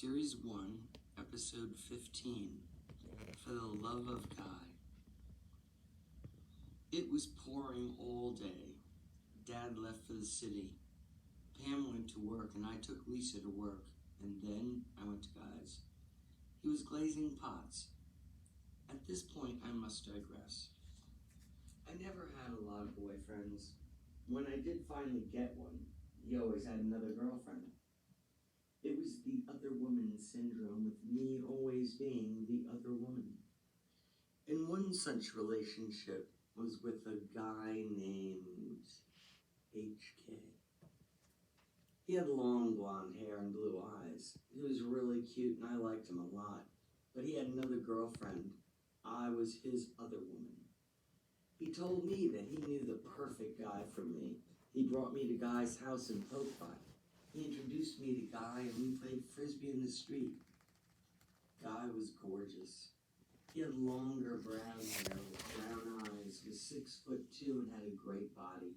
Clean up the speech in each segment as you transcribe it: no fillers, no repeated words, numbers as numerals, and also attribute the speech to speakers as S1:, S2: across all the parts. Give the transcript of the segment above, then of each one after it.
S1: Series 1, Episode 15, For the Love of Guy. It was pouring all day. Dad left for the city. Pam went to work and I took Lisa to work, and then I went to Guy's. He was glazing pots. At this point, I must digress. I never had a lot of boyfriends. When I did finally get one, he always had another girlfriend. It was the other woman syndrome, with me always being the other woman. And one such relationship was with a guy named HK. He had long blonde hair and blue eyes. He was really cute and I liked him a lot. But he had another girlfriend. I was his other woman. He told me that he knew the perfect guy for me. He brought me to Guy's house in Popepi. He introduced me to Guy and we played frisbee in the street. Guy was gorgeous. He had longer brown hair with brown eyes, was 6'2" and had a great body.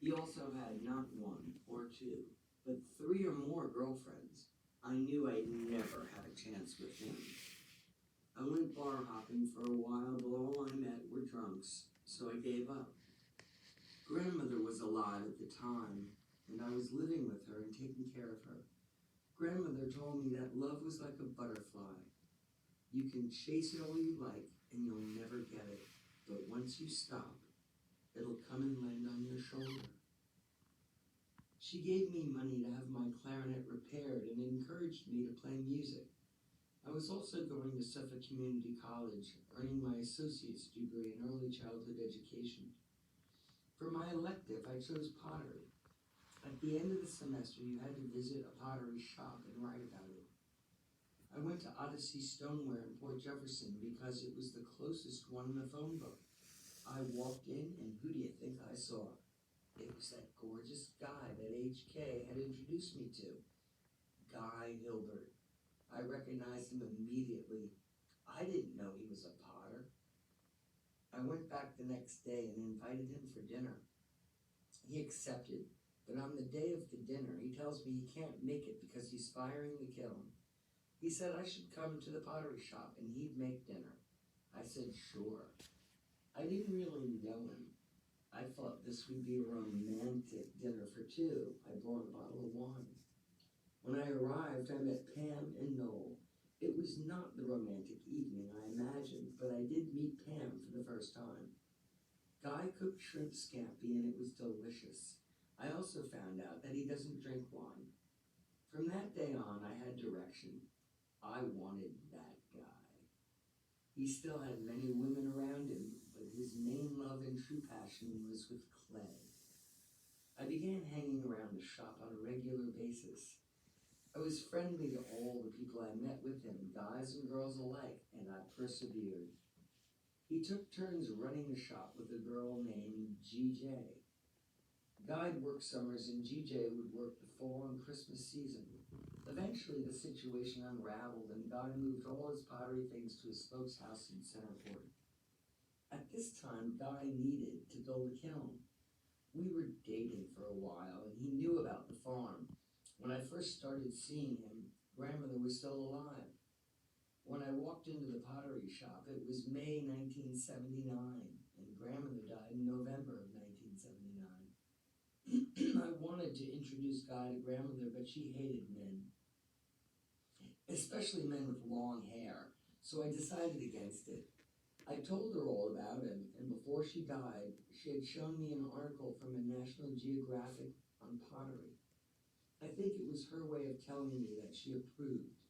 S1: He also had not one or two, but 3 or more girlfriends. I knew I'd never have a chance with him. I went bar hopping for a while, but all I met were drunks, so I gave up. Grandmother was alive at the time, and I was living with her and taking care of her. Grandmother told me that love was like a butterfly. You can chase it all you like, and you'll never get it. But once you stop, it'll come and land on your shoulder. She gave me money to have my clarinet repaired and encouraged me to play music. I was also going to Suffolk Community College, earning my associate's degree in early childhood education. For my elective, I chose pottery. At the end of the semester, you had to visit a pottery shop and write about it. I went to Odyssey Stoneware in Port Jefferson because it was the closest one in the phone book. I walked in, and who do you think I saw? It was that gorgeous guy that HK had introduced me to, Guy Hilbert. I recognized him immediately. I didn't know he was a potter. I went back the next day and invited him for dinner. He accepted. But on the day of the dinner, he tells me he can't make it because he's firing the kiln. He said I should come to the pottery shop and he'd make dinner. I said, sure. I didn't really know him. I thought this would be a romantic dinner for two. I brought a bottle of wine. When I arrived, I met Pam and Noel. It was not the romantic evening I imagined, but I did meet Pam for the first time. Guy cooked shrimp scampi and it was delicious. I also found out that he doesn't drink wine. From that day on, I had direction. I wanted that guy. He still had many women around him, but his main love and true passion was with clay. I began hanging around the shop on a regular basis. I was friendly to all the people I met with him, guys and girls alike, and I persevered. He took turns running the shop with a girl named GJ. Guy'd work summers and GJ would work the fall and Christmas season. Eventually, the situation unraveled and Guy moved all his pottery things to his folks' house in Centerport. At this time, Guy needed to build a kiln. We were dating for a while and he knew about the farm. When I first started seeing him, Grandmother was still alive. When I walked into the pottery shop, it was May 1979 and Grandmother died in November of 1979. I wanted to introduce Guy to Grandmother, but she hated men, especially men with long hair, so I decided against it. I told her all about him, and before she died, she had shown me an article from a National Geographic on pottery. I think it was her way of telling me that she approved.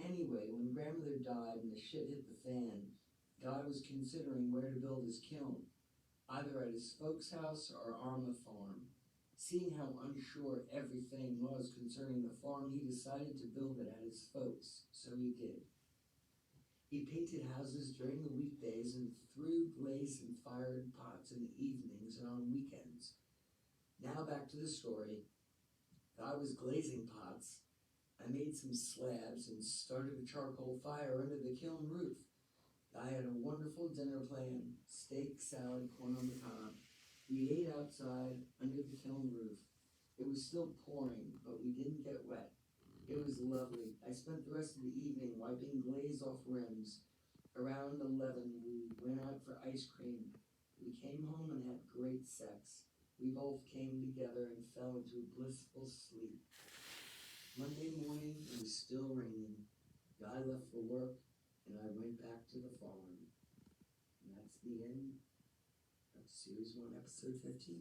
S1: Anyway, when Grandmother died and the shit hit the fan, Guy was considering where to build his kiln, either at his folks' house or on the farm. Seeing how unsure everything was concerning the farm, he decided to build it at his folks, so he did. He painted houses during the weekdays and threw glaze and fired pots in the evenings and on weekends. Now back to the story. Guy was glazing pots. I made some slabs and started a charcoal fire under the kiln roof. I had a wonderful dinner planned, steak, salad, corn on the cob. We ate outside under the kiln roof. It was still pouring, but we didn't get wet. It was lovely. I spent the rest of the evening wiping glaze off rims. Around 11, we went out for ice cream. We came home and had great sex. We both came together and fell into a blissful sleep. Monday morning, it was still raining. Guy left for work, and I went back to the farm. And that's the end of Series 1, Episode 15.